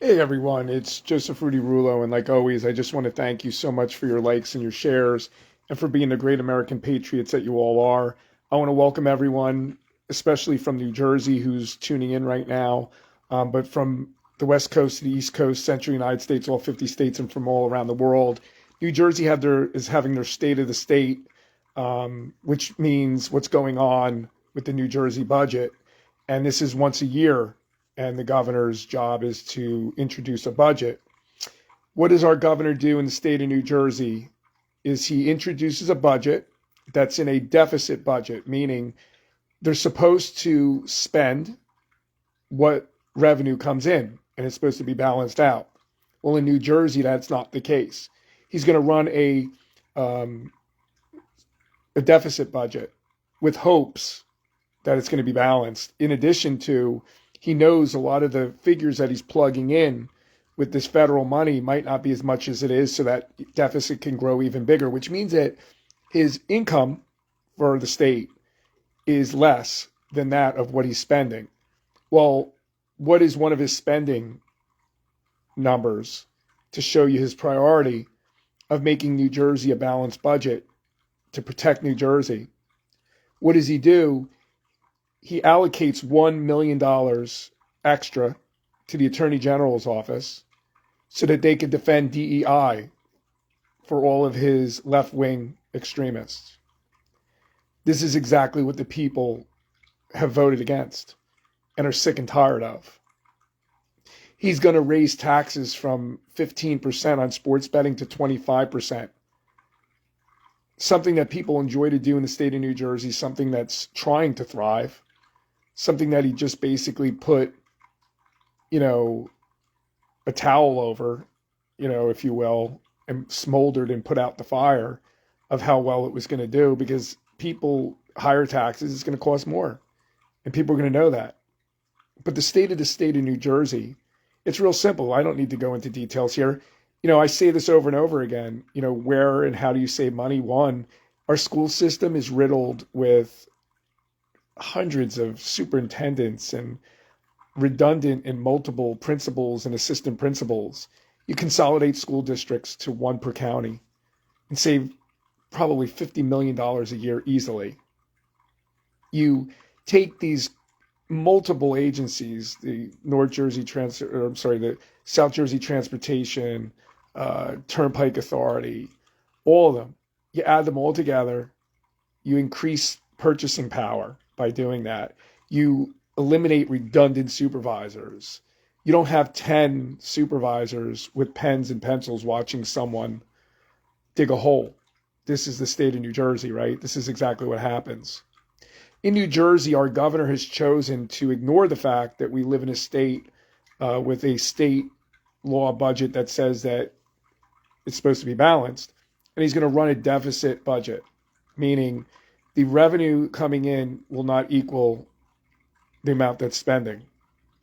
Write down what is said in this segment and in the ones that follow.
Hey everyone, it's Joseph Rudy Rulo, and like always, I just want to thank you so much for your likes and your shares and for being the great American patriots that you all are. I want to welcome everyone, especially from New Jersey, who's tuning in right now, but from the West Coast to the East Coast, Central United States, all 50 states, and from all around the world. New Jersey is having their State of the State, which means what's going on with the New Jersey budget. And this is once a year, and the governor's job is to introduce a budget. What does our governor do in the state of New Jersey? Is he introduces a budget that's in a deficit budget, meaning they're supposed to spend what revenue comes in, and it's supposed to be balanced out. Well, in New Jersey, that's not the case. He's going to run a deficit budget with hopes that it's going to be balanced. In addition to, he knows a lot of the figures that he's plugging in with this federal money might not be as much as it is, so that deficit can grow even bigger, which means that his income for the state is less than that of what he's spending. Well, what is one of his spending numbers to show you his priority of making New Jersey a balanced budget to protect New Jersey? What does he do? He allocates $1 million extra to the Attorney General's office so that they could defend DEI for all of his left-wing extremists. This is exactly what the people have voted against and are sick and tired of. He's going to raise taxes from 15% on sports betting to 25%. Something that people enjoy to do in the state of New Jersey, something that's trying to thrive, something that he just basically put, a towel over, if you will, and smoldered and put out the fire of how well it was going to do, because people higher taxes, it's going to cost more. And people are going to know that. But the state of New Jersey, it's real simple. I don't need to go into details here. I say this over and over again, where and how do you save money? One, our school system is riddled with hundreds of superintendents and redundant and multiple principals and assistant principals. You consolidate school districts to one per county and save probably $50 million a year easily. You take these multiple agencies, the the South Jersey Transportation, Turnpike Authority, all of them. You add them all together, you increase purchasing power by doing that. You eliminate redundant supervisors. You don't have 10 supervisors with pens and pencils watching someone dig a hole. This is the state of New Jersey, right? This is exactly what happens. In New Jersey, our governor has chosen to ignore the fact that we live in a state with a state law budget that says that it's supposed to be balanced. And he's going to run a deficit budget, meaning the revenue coming in will not equal the amount that's spending.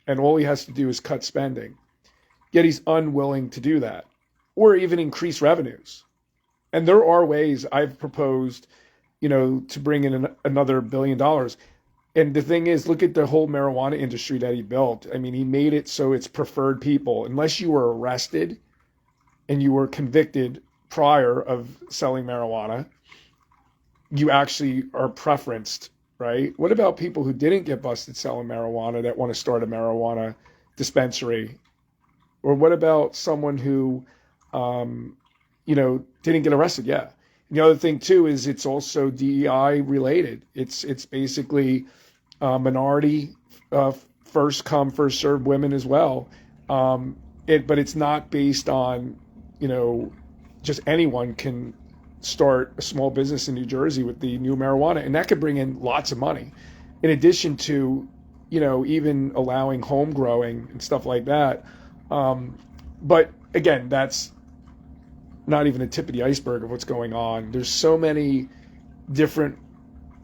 And all he has to do is cut spending. Yet he's unwilling to do that or even increase revenues. And there are ways I've proposed, to bring in another $1 billion. And the thing is, look at the whole marijuana industry that he built. I mean, he made it so it's preferred people. Unless you were arrested and you were convicted prior of selling marijuana, you actually are preferenced, right? What about people who didn't get busted selling marijuana that want to start a marijuana dispensary? Or what about someone who, didn't get arrested? Yeah. And the other thing too is it's also DEI related. It's basically minority, first come, first served women as well. But it's not based on, just anyone can start a small business in New Jersey with the new marijuana, and that could bring in lots of money. In addition to, even allowing home growing and stuff like that. But again, that's not even the tip of the iceberg of what's going on. There's so many different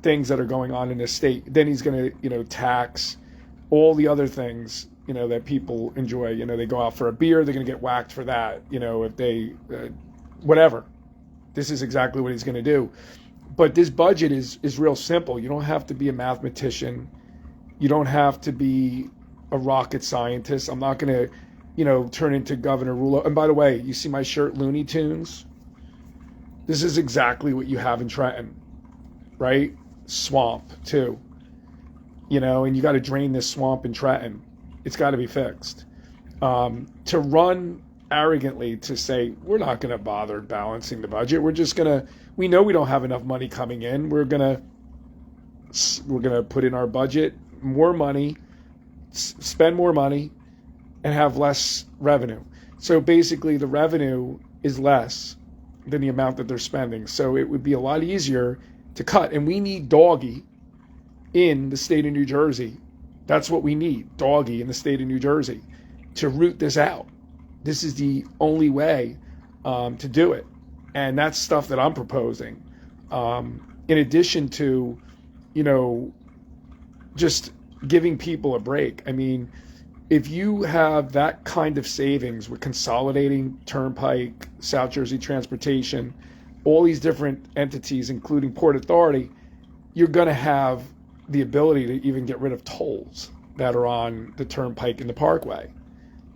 things that are going on in this state. Then he's going to, tax all the other things, that people enjoy. They go out for a beer, they're going to get whacked for that. If they, whatever. This is exactly what he's going to do. But this budget is real simple. You don't have to be a mathematician. You don't have to be a rocket scientist. I'm not going to turn into Governor Rulo. And by the way, you see my shirt, Looney Tunes? This is exactly what you have in Trenton, right? Swamp, too. And you got to drain this swamp in Trenton. It's got to be fixed. To run arrogantly to say, we're not going to bother balancing the budget. We know we don't have enough money coming in. We're going to put in our budget more money, spend more money, and have less revenue. So basically the revenue is less than the amount that they're spending. So it would be a lot easier to cut. And we need Doggy in the state of New Jersey. That's what we need, Doggy in the state of New Jersey, to root this out. This is the only way to do it. And that's stuff that I'm proposing. In addition to, just giving people a break. I mean, if you have that kind of savings with consolidating Turnpike, South Jersey Transportation, all these different entities, including Port Authority, you're going to have the ability to even get rid of tolls that are on the Turnpike and the Parkway.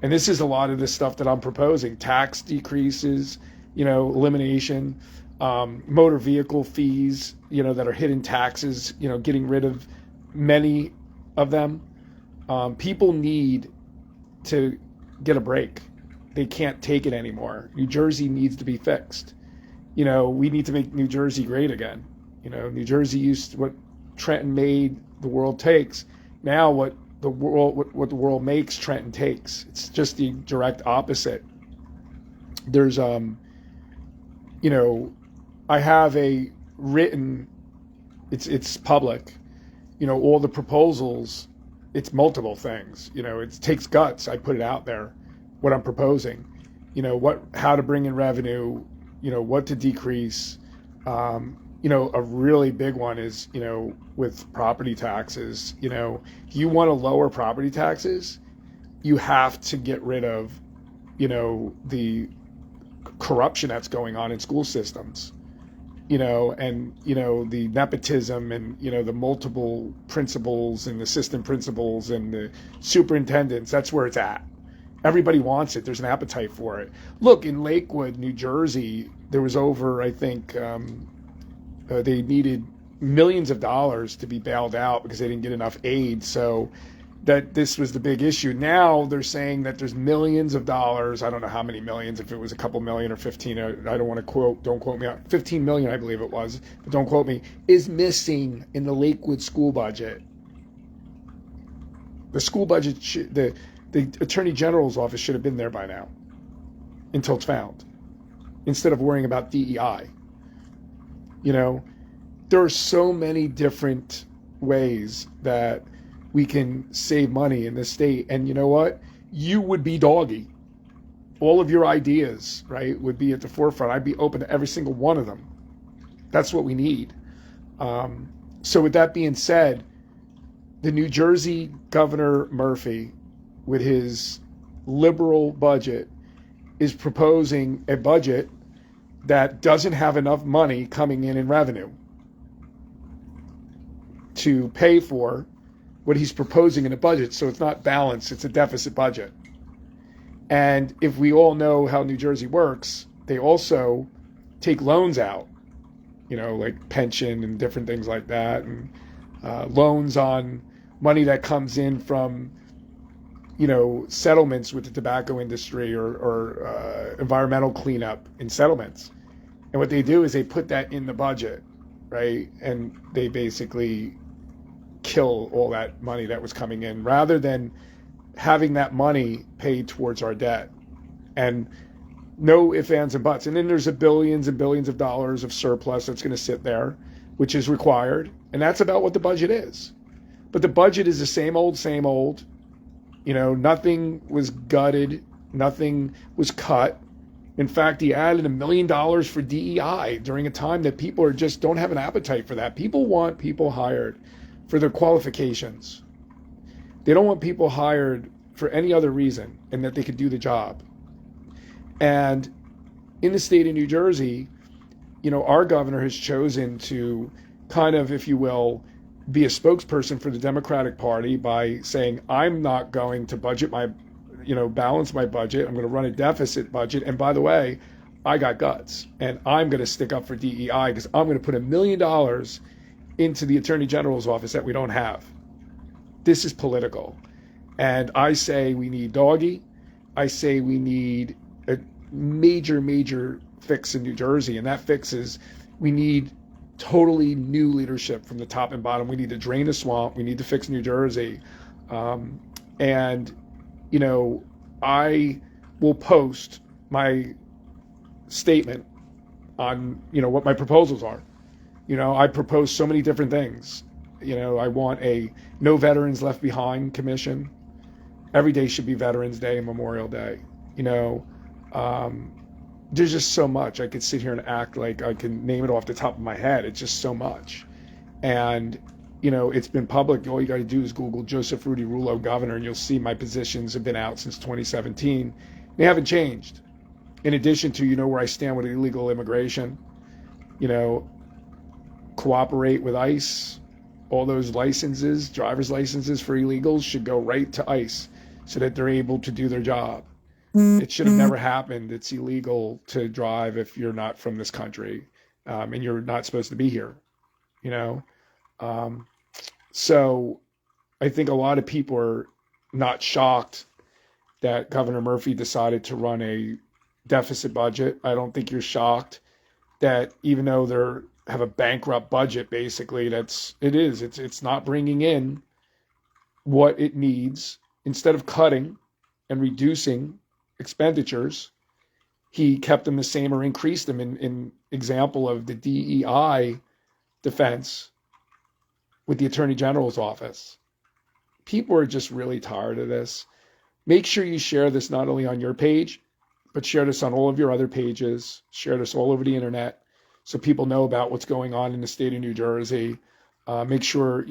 And this is a lot of the stuff that I'm proposing. Tax decreases, elimination, motor vehicle fees, that are hidden taxes, getting rid of many of them. People need to get a break. They can't take it anymore. New Jersey needs to be fixed. We need to make New Jersey great again. New Jersey what Trenton made, the world takes. Now what the world makes, Trenton takes. It's just the direct opposite. There's I have a written, it's public, all the proposals. It's multiple things. It takes guts. I put it out there, what I'm proposing, how to bring in revenue, what to decrease. A really big one is, with property taxes. If you want to lower property taxes, you have to get rid of, the corruption that's going on in school systems, and, the nepotism and, the multiple principals and assistant principals and the superintendents. That's where it's at. Everybody wants it. There's an appetite for it. Look, in Lakewood, New Jersey, there was over, I think, they needed millions of dollars to be bailed out because they didn't get enough aid. So that this was the big issue. Now they're saying that there's millions of dollars. I don't know how many millions, if it was a couple million or 15, I don't want to don't quote me on 15 million, I believe it was, but don't quote me, is missing in the Lakewood school budget. The school budget, the Attorney General's office should have been there by now until it's found, instead of worrying about DEI. There are so many different ways that we can save money in this state. And you know what? You would be Doggy. All of your ideas, right, would be at the forefront. I'd be open to every single one of them. That's what we need. So with that being said, the New Jersey Governor Murphy, with his liberal budget, is proposing a budget that doesn't have enough money coming in revenue to pay for what he's proposing in a budget. So it's not balanced, it's a deficit budget. And if we all know how New Jersey works, they also take loans out, like pension and different things like that, and loans on money that comes in from, settlements with the tobacco industry or environmental cleanup in settlements. And what they do is they put that in the budget, right? And they basically kill all that money that was coming in, rather than having that money paid towards our debt. And no ifs, ands, and buts. And then there's billions and billions of dollars of surplus that's going to sit there, which is required. And that's about what the budget is. But the budget is the same old, same old. Nothing was gutted. Nothing was cut. In fact, he added $1 million for DEI during a time that people don't have an appetite for that. People want people hired for their qualifications. They don't want people hired for any other reason, and that they could do the job. And in the state of New Jersey, our governor has chosen to kind of, if you will, be a spokesperson for the Democratic Party by saying, I'm not going to budget balance my budget. I'm going to run a deficit budget. And by the way, I got guts, and I'm going to stick up for DEI because I'm going to put $1 million into the Attorney General's office that we don't have. This is political. And I say we need doggy. I say we need a major fix in New Jersey. And that fix is we need totally new leadership from the top and bottom. We need to drain the swamp. We need to fix New Jersey. And, I will post my statement on, what my proposals are. I propose so many different things. I want a No Veterans Left Behind commission. Every day should be Veterans Day and Memorial Day. There's just so much. I could sit here and act like I can name it off the top of my head. It's just so much. And, it's been public. All you got to do is Google Joseph Rudy Rouleau governor, and you'll see my positions have been out since 2017. They haven't changed. In addition to, where I stand with illegal immigration, cooperate with ICE. All those licenses, driver's licenses for illegals should go right to ICE so that they're able to do their job. It should have never happened. It's illegal to drive if you're not from this country, and you're not supposed to be here, So I think a lot of people are not shocked that Governor Murphy decided to run a deficit budget. I don't think you're shocked that even though they're have a bankrupt budget, basically, it's not bringing in what it needs. Instead of cutting and reducing expenditures, he kept them the same or increased them. In example of the DEI defense with the Attorney General's office. People are just really tired of this. Make sure you share this not only on your page, but share this on all of your other pages. Share this all over the internet so people know about what's going on in the state of New Jersey. Make sure,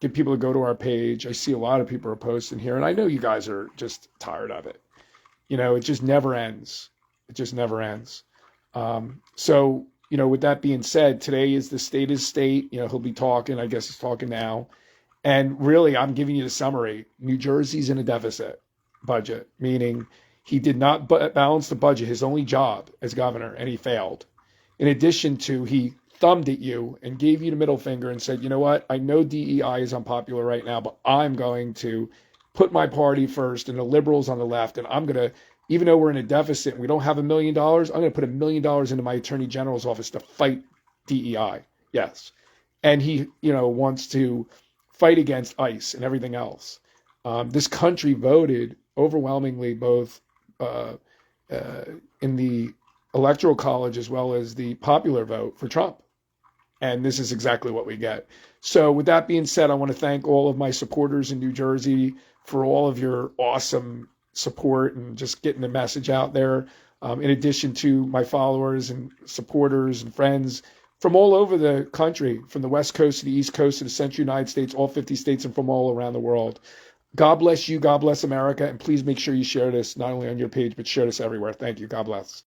get people to go to our page. I see a lot of people are posting here, and I know you guys are just tired of it. It just never ends. It just never ends. So, with that being said, today is the state of state. He'll be talking. I guess he's talking now. And really, I'm giving you the summary. New Jersey's in a deficit budget, meaning he did not balance the budget, his only job as governor, and he failed. In addition to, he thumbed at you and gave you the middle finger and said, you know what, I know DEI is unpopular right now, but I'm going to put my party first and the liberals on the left. And I'm going to, even though we're in a deficit and we don't have $1 million, I'm going to put $1 million into my Attorney General's office to fight DEI. Yes. And he, wants to fight against ICE and everything else. This country voted overwhelmingly both in the Electoral College as well as the popular vote for Trump. And this is exactly what we get. So with that being said, I want to thank all of my supporters in New Jersey for all of your awesome support and just getting the message out there. In addition to my followers and supporters and friends from all over the country, from the West Coast to the East Coast to the Central United States, all 50 states, and from all around the world. God bless you. God bless America. And please make sure you share this, not only on your page, but share this everywhere. Thank you. God bless.